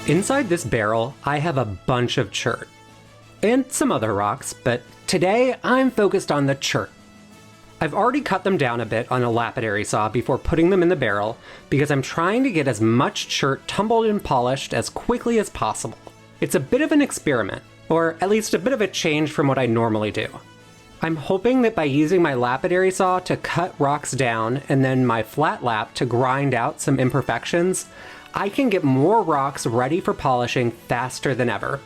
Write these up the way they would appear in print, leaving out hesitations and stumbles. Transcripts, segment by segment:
Inside this barrel, I have a bunch of chert. And some other rocks, but today I'm focused on the chert. I've already cut them down a bit on a lapidary saw before putting them in the barrel because I'm trying to get as much chert tumbled and polished as quickly as possible. It's a bit of an experiment, or at least a bit of a change from what I normally do. I'm hoping that by using my lapidary saw to cut rocks down and then my flat lap to grind out some imperfections, I can get more rocks ready for polishing faster than ever.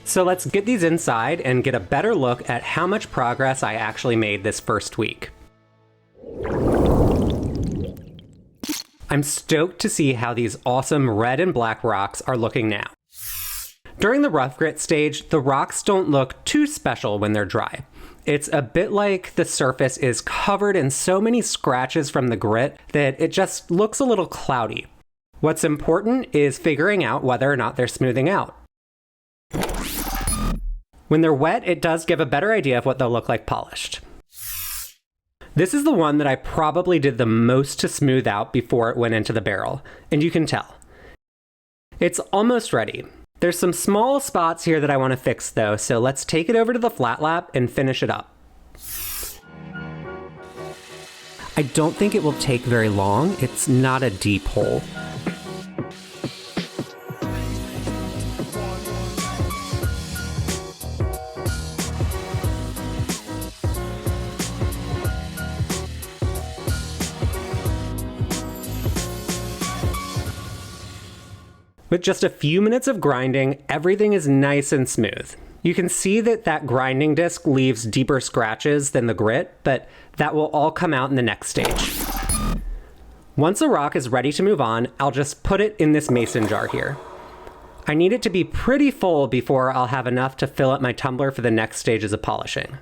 So let's get these inside and get a better look at how much progress I actually made this first week. I'm stoked to see how these awesome red and black rocks are looking now. During the rough grit stage, the rocks don't look too special when they're dry. It's a bit like the surface is covered in so many scratches from the grit that it just looks a little cloudy. What's important is figuring out whether or not they're smoothing out. When they're wet, it does give a better idea of what they'll look like polished. This is the one that I probably did the most to smooth out before it went into the barrel, and you can tell. It's almost ready. There's some small spots here that I want to fix though, so let's take it over to the flat lap and finish it up. I don't think it will take very long. It's not a deep hole. With just a few minutes of grinding, everything is nice and smooth. You can see that grinding disc leaves deeper scratches than the grit, but that will all come out in the next stage. Once a rock is ready to move on, I'll just put it in this mason jar here. I need it to be pretty full before I'll have enough to fill up my tumbler for the next stages of polishing.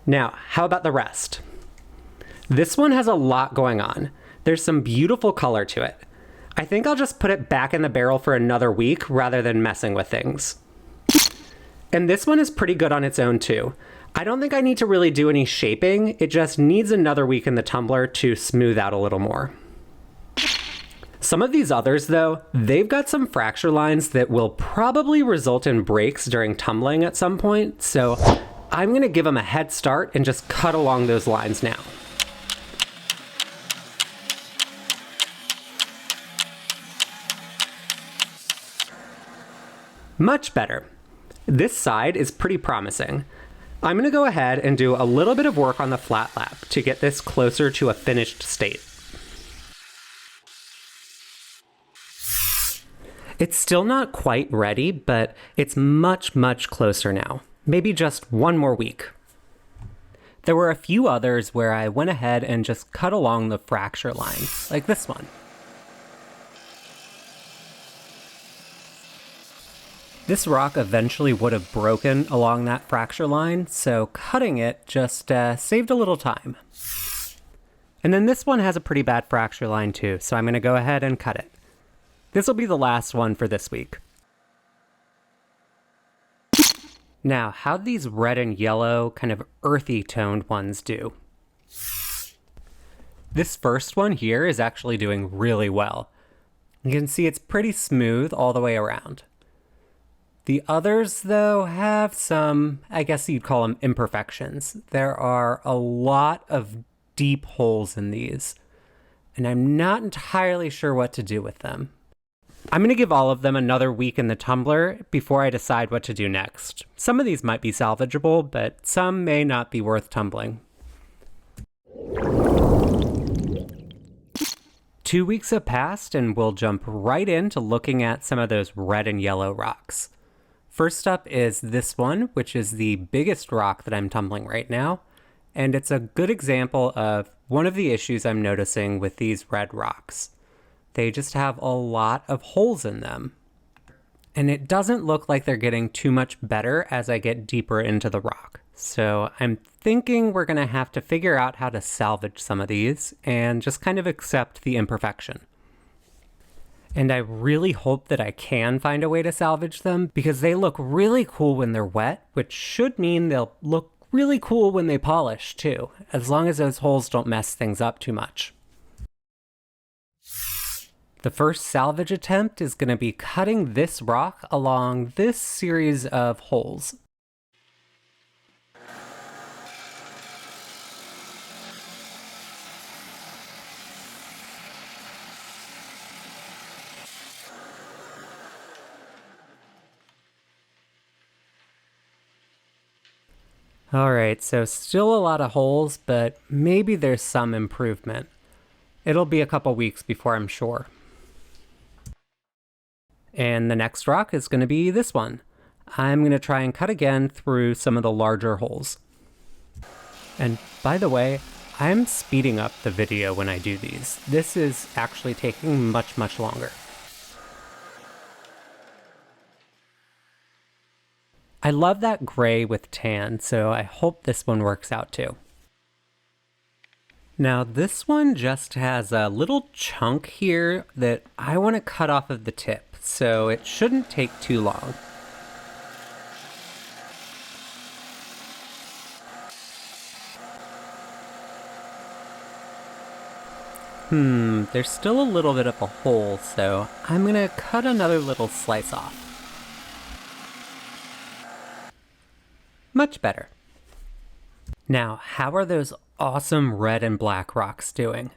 Now, how about the rest? This one has a lot going on. There's some beautiful color to it. I think I'll just put it back in the barrel for another week rather than messing with things. And this one is pretty good on its own too. I don't think I need to really do any shaping, it just needs another week in the tumbler to smooth out a little more. Some of these others though, they've got some fracture lines that will probably result in breaks during tumbling at some point, so I'm gonna give them a head start and just cut along those lines now. Much better. This side is pretty promising. I'm going to go ahead and do a little bit of work on the flat lap to get this closer to a finished state. It's still not quite ready, but it's much, much closer now. Maybe just one more week. There were a few others where I went ahead and just cut along the fracture line, like this one. This rock eventually would have broken along that fracture line, so cutting it just saved a little time. And then this one has a pretty bad fracture line too, so I'm going to go ahead and cut it. This will be the last one for this week. Now, how'd these red and yellow, kind of earthy toned ones do? This first one here is actually doing really well. You can see it's pretty smooth all the way around. The others, though, have some, I guess you'd call them imperfections. There are a lot of deep holes in these, and I'm not entirely sure what to do with them. I'm going to give all of them another week in the tumbler before I decide what to do next. Some of these might be salvageable, but some may not be worth tumbling. 2 weeks have passed, and we'll jump right into looking at some of those red and yellow rocks. First up is this one, which is the biggest rock that I'm tumbling right now, and it's a good example of one of the issues I'm noticing with these red rocks. They just have a lot of holes in them, and it doesn't look like they're getting too much better as I get deeper into the rock. So I'm thinking we're going to have to figure out how to salvage some of these and just kind of accept the imperfection. And I really hope that I can find a way to salvage them because they look really cool when they're wet, which should mean they'll look really cool when they polish too, as long as those holes don't mess things up too much. The first salvage attempt is going to be cutting this rock along this series of holes. Alright, so still a lot of holes, but maybe there's some improvement. It'll be a couple weeks before I'm sure. And the next rock is going to be this one. I'm going to try and cut again through some of the larger holes. And by the way, I'm speeding up the video when I do these. This is actually taking much, much longer. I love that gray with tan, so I hope this one works out too. Now this one just has a little chunk here that I want to cut off of the tip, so it shouldn't take too long. There's still a little bit of a hole, so I'm gonna cut another little slice off. Much better. Now, how are those awesome red and black rocks doing?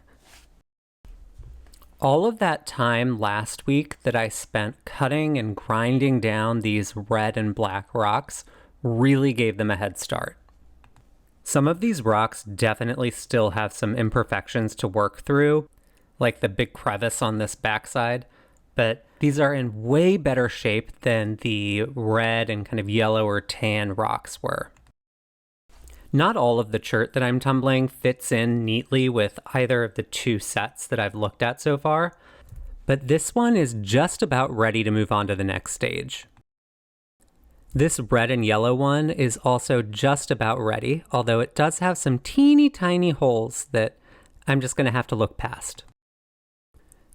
All of that time last week that I spent cutting and grinding down these red and black rocks really gave them a head start. Some of these rocks definitely still have some imperfections to work through, like the big crevice on this backside, but these are in way better shape than the red and kind of yellow or tan rocks were. Not all of the chert that I'm tumbling fits in neatly with either of the two sets that I've looked at so far, but this one is just about ready to move on to the next stage. This red and yellow one is also just about ready, although it does have some teeny tiny holes that I'm just going to have to look past.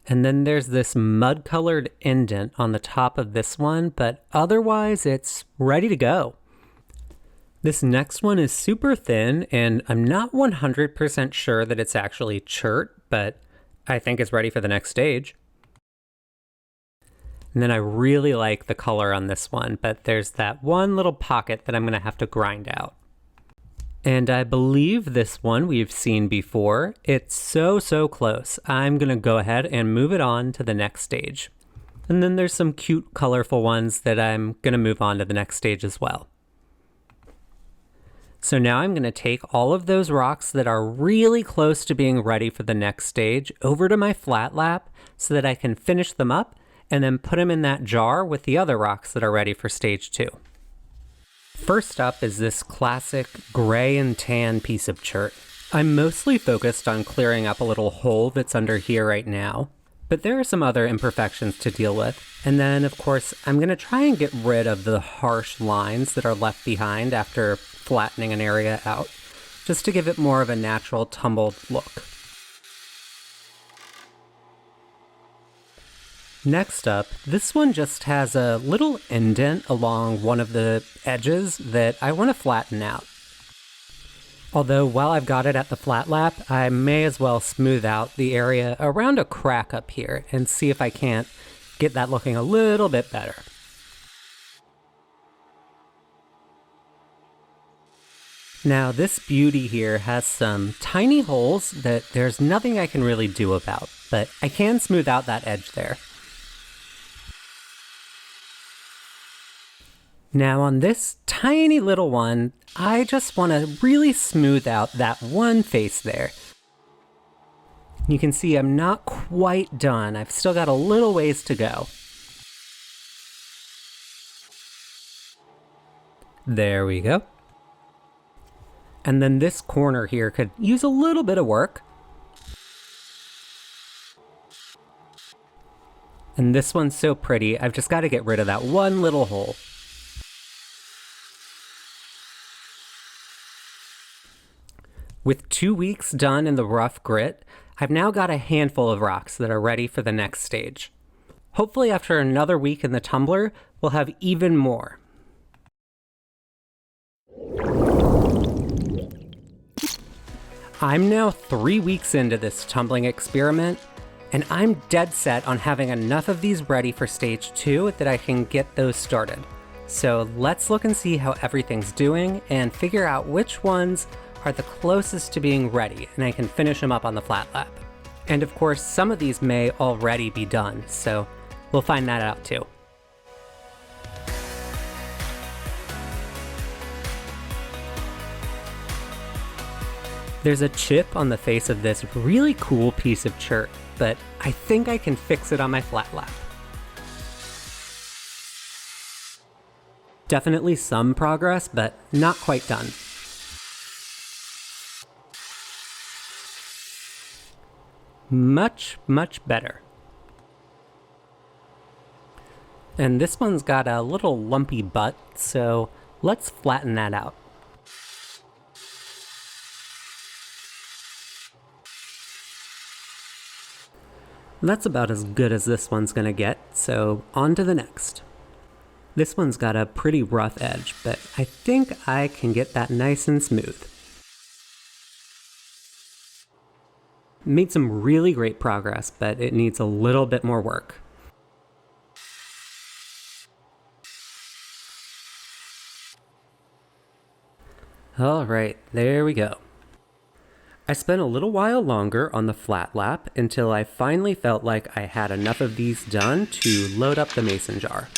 And then there's this mud-colored indent on the top of this one, but otherwise it's ready to go. This next one is super thin, and I'm not 100% sure that it's actually chert, but I think it's ready for the next stage. And then I really like the color on this one, but there's that one little pocket that I'm going to have to grind out. And I believe this one we've seen before. It's so close. I'm going to go ahead and move it on to the next stage. And then there's some cute, colorful ones that I'm going to move on to the next stage as well. So now I'm going to take all of those rocks that are really close to being ready for the next stage over to my flat lap so that I can finish them up and then put them in that jar with the other rocks that are ready for stage 2. First up is this classic gray and tan piece of chert. I'm mostly focused on clearing up a little hole that's under here right now, but there are some other imperfections to deal with. And then, of course, I'm going to try and get rid of the harsh lines that are left behind after flattening an area out, just to give it more of a natural tumbled look. Next up, this one just has a little indent along one of the edges that I want to flatten out. Although while I've got it at the flat lap, I may as well smooth out the area around a crack up here and see if I can't get that looking a little bit better. Now this beauty here has some tiny holes that there's nothing I can really do about, but I can smooth out that edge there. Now on this tiny little one, I just want to really smooth out that one face there. You can see I'm not quite done. I've still got a little ways to go. There we go. And then this corner here could use a little bit of work. And this one's so pretty, I've just got to get rid of that one little hole. With 2 weeks done in the rough grit, I've now got a handful of rocks that are ready for the next stage. Hopefully after another week in the tumbler, we'll have even more. I'm now 3 weeks into this tumbling experiment, And I'm dead set on having enough of these ready for stage 2 that I can get those started. So let's look and see how everything's doing and figure out which ones are the closest to being ready, and I can finish them up on the flat lap. And of course, some of these may already be done, so we'll find that out too. There's a chip on the face of this really cool piece of chert, but I think I can fix it on my flat lap. Definitely some progress, but not quite done. Much, much better. And this one's got a little lumpy butt, so let's flatten that out. That's about as good as this one's gonna get, so on to the next. This one's got a pretty rough edge, but I think I can get that nice and smooth. Made some really great progress, but it needs a little bit more work. All right, there we go. I spent a little while longer on the flat lap until I finally felt like I had enough of these done to load up the mason jar.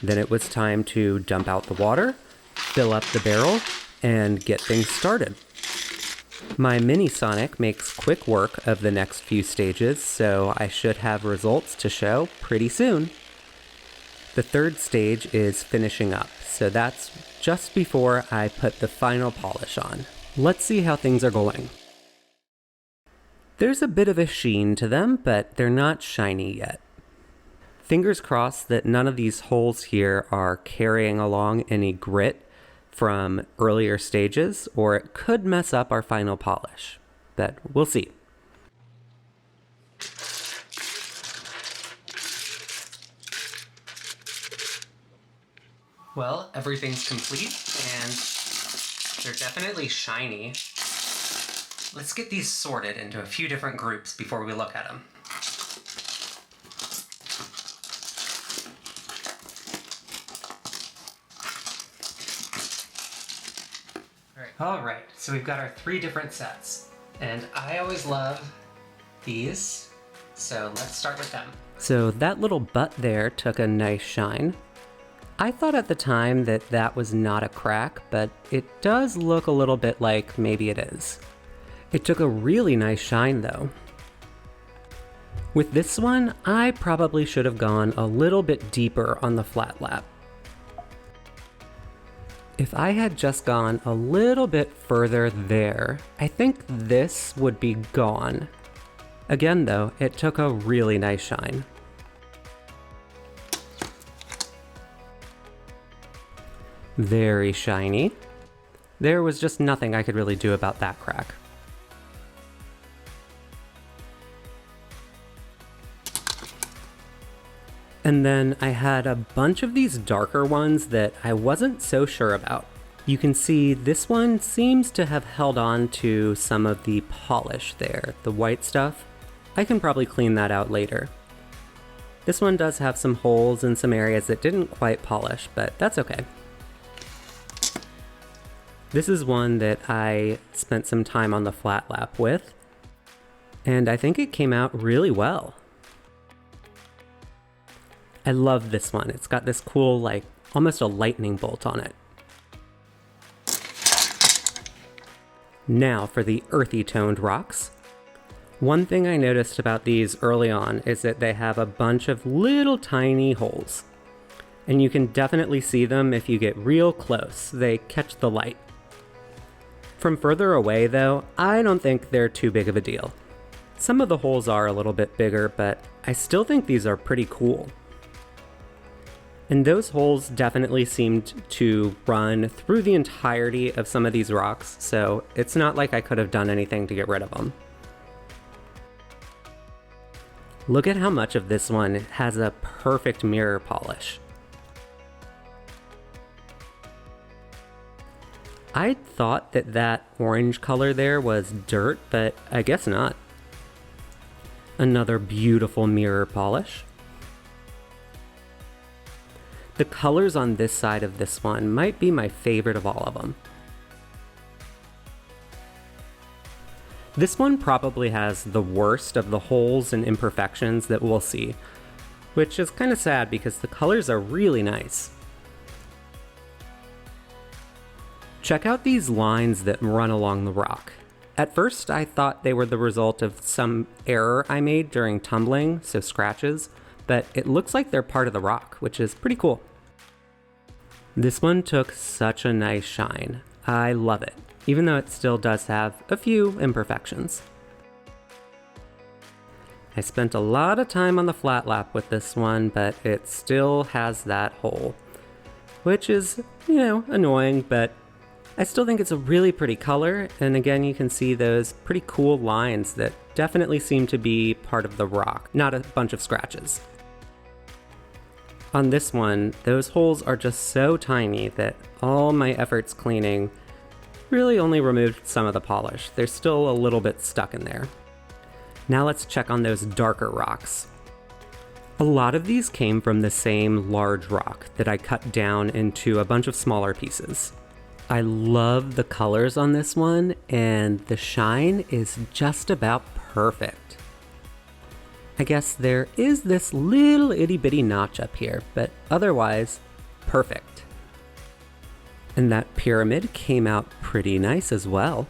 Then it was time to dump out the water, fill up the barrel, and get things started. My Mini Sonic makes quick work of the next few stages, so I should have results to show pretty soon. The third stage is finishing up, so that's just before I put the final polish on. Let's see how things are going. There's a bit of a sheen to them, but they're not shiny yet. Fingers crossed that none of these holes here are carrying along any grit from earlier stages, or it could mess up our final polish, but we'll see. Well, everything's complete, and they're definitely shiny. Let's get these sorted into a few different groups before we look at them. All right, so we've got our 3 different sets, and I always love these, so let's start with them. So that little butt there took a nice shine. I thought at the time that that was not a crack, but it does look a little bit like maybe it is. It took a really nice shine though. With this one, I probably should have gone a little bit deeper on the flat lap. If I had just gone a little bit further there, I think this would be gone. Again though, it took a really nice shine. Very shiny. There was just nothing I could really do about that crack. And then I had a bunch of these darker ones that I wasn't so sure about. You can see this one seems to have held on to some of the polish there, the white stuff. I can probably clean that out later. This one does have some holes in some areas that didn't quite polish, but that's okay. This is one that I spent some time on the flat lap with, and I think it came out really well. I love this one. It's got this cool, like, almost a lightning bolt on it. Now for the earthy toned rocks. One thing I noticed about these early on is that they have a bunch of little tiny holes. And you can definitely see them if you get real close. They catch the light. From further away though, I don't think they're too big of a deal. Some of the holes are a little bit bigger, but I still think these are pretty cool. And those holes definitely seemed to run through the entirety of some of these rocks, so it's not like I could have done anything to get rid of them. Look at how much of this one has a perfect mirror polish. I thought that that orange color there was dirt, but I guess not. Another beautiful mirror polish. The colors on this side of this one might be my favorite of all of them. This one probably has the worst of the holes and imperfections that we'll see, which is kind of sad because the colors are really nice. Check out these lines that run along the rock. At first I thought they were the result of some error I made during tumbling, so scratches, but it looks like they're part of the rock, which is pretty cool. This one took such a nice shine. I love it, even though it still does have a few imperfections. I spent a lot of time on the flat lap with this one, but it still has that hole, which is, annoying, but I still think it's a really pretty color, and again you can see those pretty cool lines that definitely seem to be part of the rock, not a bunch of scratches. On this one, those holes are just so tiny that all my efforts cleaning really only removed some of the polish. There's still a little bit stuck in there. Now let's check on those darker rocks. A lot of these came from the same large rock that I cut down into a bunch of smaller pieces. I love the colors on this one, and the shine is just about perfect. I guess there is this little itty bitty notch up here, but otherwise, perfect. And that pyramid came out pretty nice as well.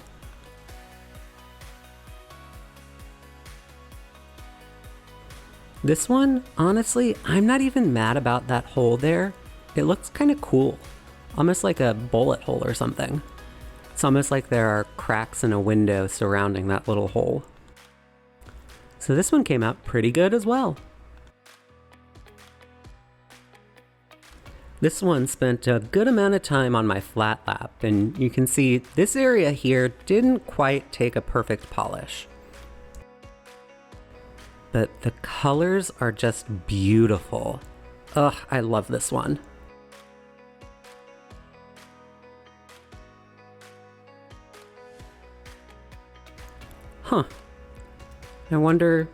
This one, honestly, I'm not even mad about that hole there. It looks kind of cool. Almost like a bullet hole or something. It's almost like there are cracks in a window surrounding that little hole. So this one came out pretty good as well. This one spent a good amount of time on my flat lap, and you can see this area here didn't quite take a perfect polish. But the colors are just beautiful. Ugh, I love this one. Huh. I wonder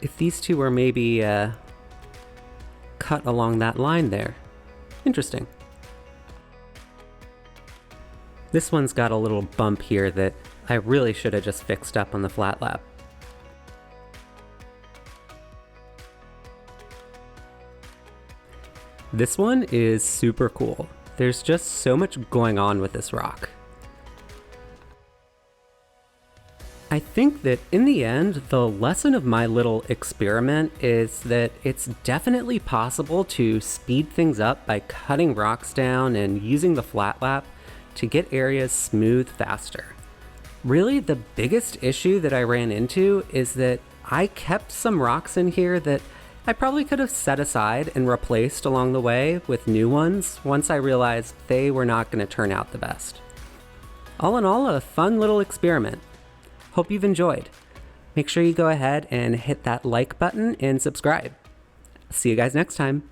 if these two were maybe cut along that line there. Interesting. This one's got a little bump here that I really should have just fixed up on the flat lap. This one is super cool. There's just so much going on with this rock. I think that in the end, the lesson of my little experiment is that it's definitely possible to speed things up by cutting rocks down and using the flat lap to get areas smooth faster. Really, the biggest issue that I ran into is that I kept some rocks in here that I probably could have set aside and replaced along the way with new ones once I realized they were not going to turn out the best. All in all, a fun little experiment. Hope you've enjoyed. Make sure you go ahead and hit that like button and subscribe. See you guys next time.